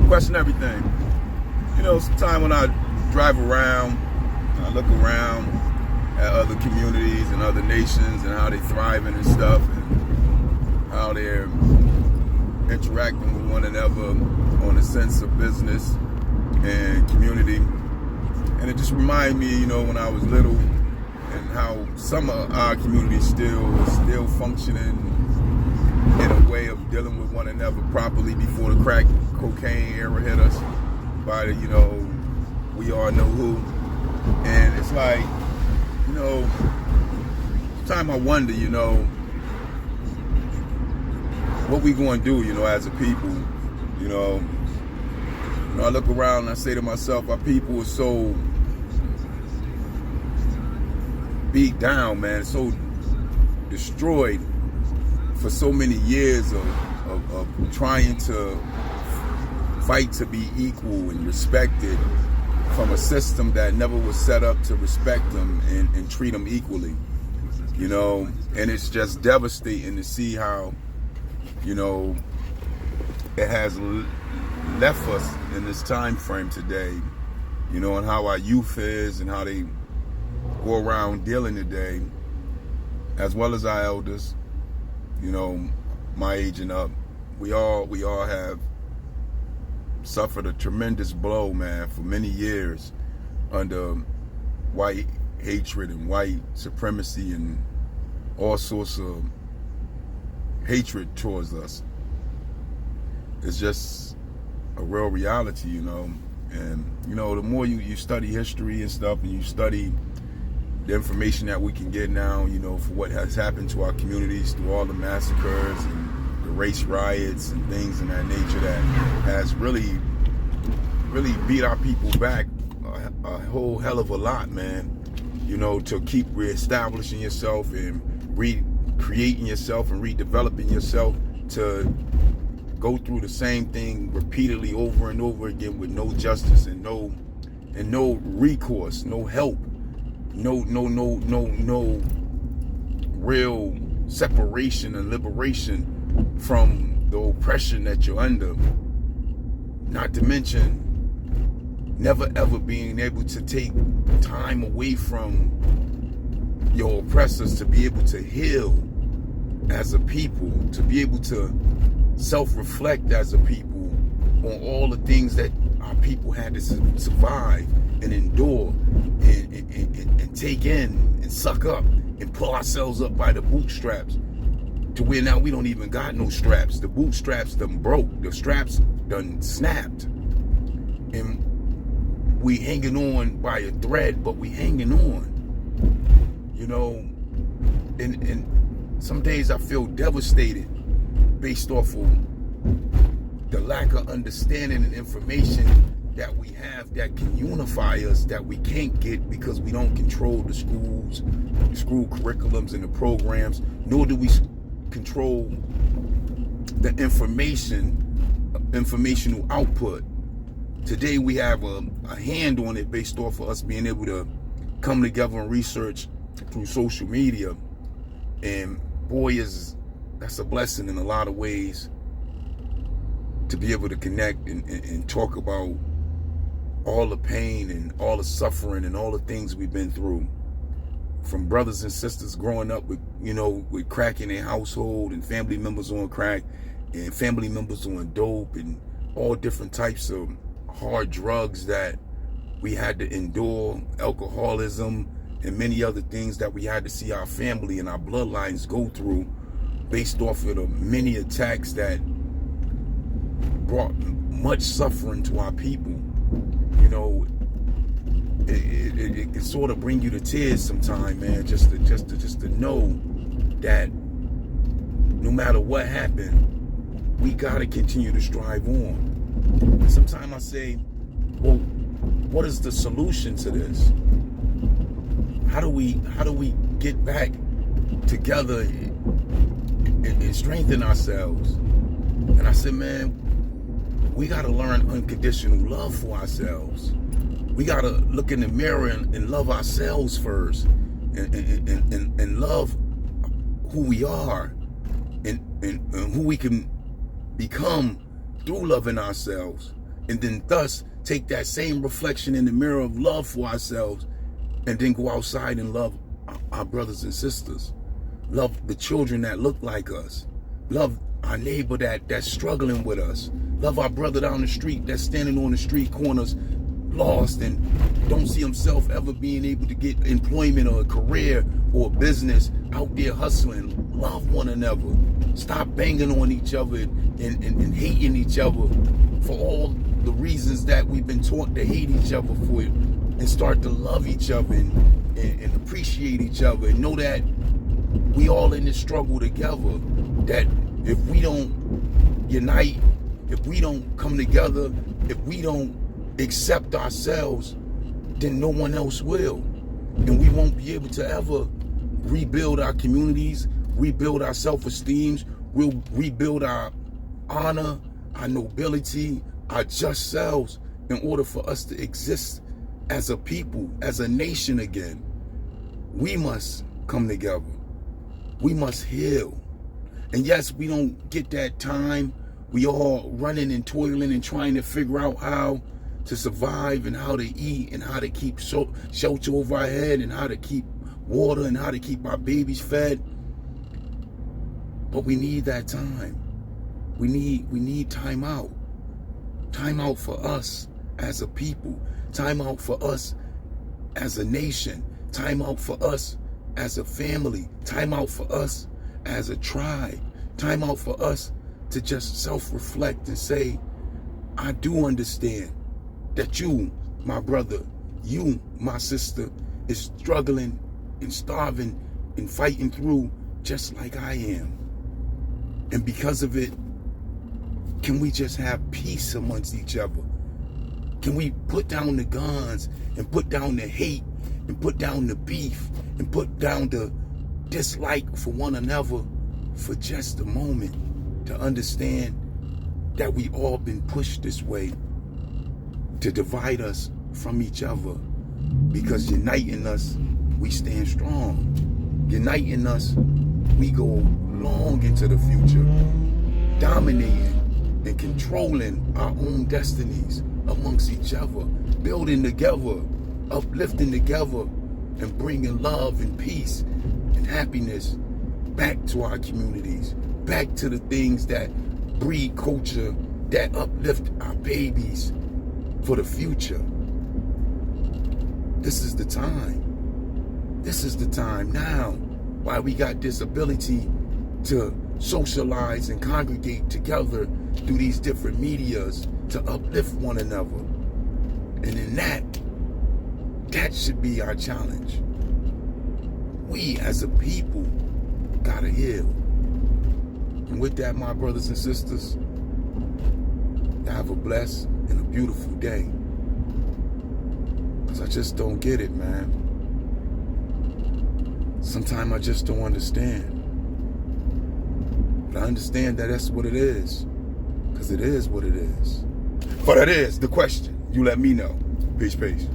question everything. You know, sometimes when I drive around, I look around at other communities and other nations and how they're thriving and stuff, and how they're interacting with one another on a sense of business and community. And it just reminded me, you know, when I was little, and how some of our communities still functioning in a way of dealing with one another properly before the crack cocaine era hit us by the, you know, we all know who. And it's like, you know, sometimes I wonder, you know, what we going to do, you know, as a people. You know, I look around and I say to myself, our people are so beat down, man, so destroyed for so many years of trying to fight to be equal and respected from a system that never was set up to respect them and treat them equally, you know. And it's just devastating to see how, you know, it has left us in this time frame today, you know, and how our youth is and how they go around dealing today, as well as our elders, you know, my age and up. We all have suffered a tremendous blow, man, for many years under white hatred and white supremacy and all sorts of hatred towards us. It's just a real reality, you know. And, you know, the more you study history and stuff, and you study the information that we can get now, you know, for what has happened to our communities through all the massacres and the race riots and things in that nature, that has really beat our people back a whole hell of a lot, man. You know, to keep reestablishing yourself and recreating yourself and redeveloping yourself, to go through the same thing repeatedly over and over again with no justice and no recourse, no help, no real separation and liberation from the oppression that you're under. Not to mention never ever being able to take time away from your oppressors to be able to heal as a people, to be able to self-reflect as a people on all the things that our people had to survive and endure and take in and suck up and pull ourselves up by the bootstraps, to where now we don't even got no straps. The bootstraps done broke. The straps done snapped. And we hanging on by a thread, but we hanging on. You know, and some days I feel devastated based off of the lack of understanding and information that we have that can unify us, that we can't get because we don't control the schools, the school curriculums and the programs, nor do we control the informational output. Today we have a hand on it based off of us being able to come together and research through social media. And boy, that's a blessing in a lot of ways, to be able to connect and talk about all the pain and all the suffering and all the things we've been through. From brothers and sisters growing up with, you know, with crack in their household, and family members on crack, and family members on dope, and all different types of hard drugs that we had to endure, alcoholism, and many other things that we had to see our family and our bloodlines go through, based off of the many attacks that brought much suffering to our people. You know, it can sort of bring you to tears sometimes, man, just to know that no matter what happened, we gotta continue to strive on. And sometimes I say, well, what is the solution to this? How do we get back together and strengthen ourselves? And I said, man, we got to learn unconditional love for ourselves. We got to look in the mirror and love ourselves first, and love who we are and who we can become through loving ourselves. and then thus take that same reflection in the mirror of love for ourselves, and then go outside and love our brothers and sisters, love the children that look like us, love our neighbor that's struggling with us, love our brother down the street that's standing on the street corners lost and don't see himself ever being able to get employment or a career or a business, out there hustling. Love one another. Stop banging on each other and hating each other for all the reasons that we've been taught to hate each other for, and start to love each other and appreciate each other, and know that we all in this struggle together. That if we don't unite, if we don't come together, if we don't accept ourselves, then no one else will. And we won't be able to ever rebuild our communities, rebuild our self-esteem, we'll rebuild our honor, our nobility, our just selves, in order for us to exist as a people, as a nation again. We must come together. We must heal. And yes, we don't get that time. We all running and toiling and trying to figure out how to survive and how to eat and how to keep shelter over our head and how to keep water and how to keep our babies fed. But we need that time. We need time out. Time out for us as a people. Time out for us as a nation. Time out for us as a family. Time out for us as a tribe. Time out for us to just self-reflect and say, I do understand that you, my brother, you, my sister, is struggling and starving and fighting through just like I am. And because of it, can we just have peace amongst each other? Can we put down the guns and put down the hate and put down the beef and put down the dislike for one another for just a moment, to understand that we all been pushed this way to divide us from each other? Because uniting us, we stand strong. Uniting us, we go long into the future, dominating and controlling our own destinies amongst each other, building together, uplifting together, and bringing love and peace and happiness back to our communities, back to the things that breed culture, that uplift our babies for the future. This is the time. This is the time now, while we got this ability to socialize and congregate together through these different medias to uplift one another. And in that should be our challenge. We as a people gotta heal. And with that, my brothers and sisters, have a blessed and a beautiful day. Because I just don't get it, man. Sometimes I just don't understand. But I understand that that's what it is. Because it is what it is. But it is the question. You let me know. Peace, peace.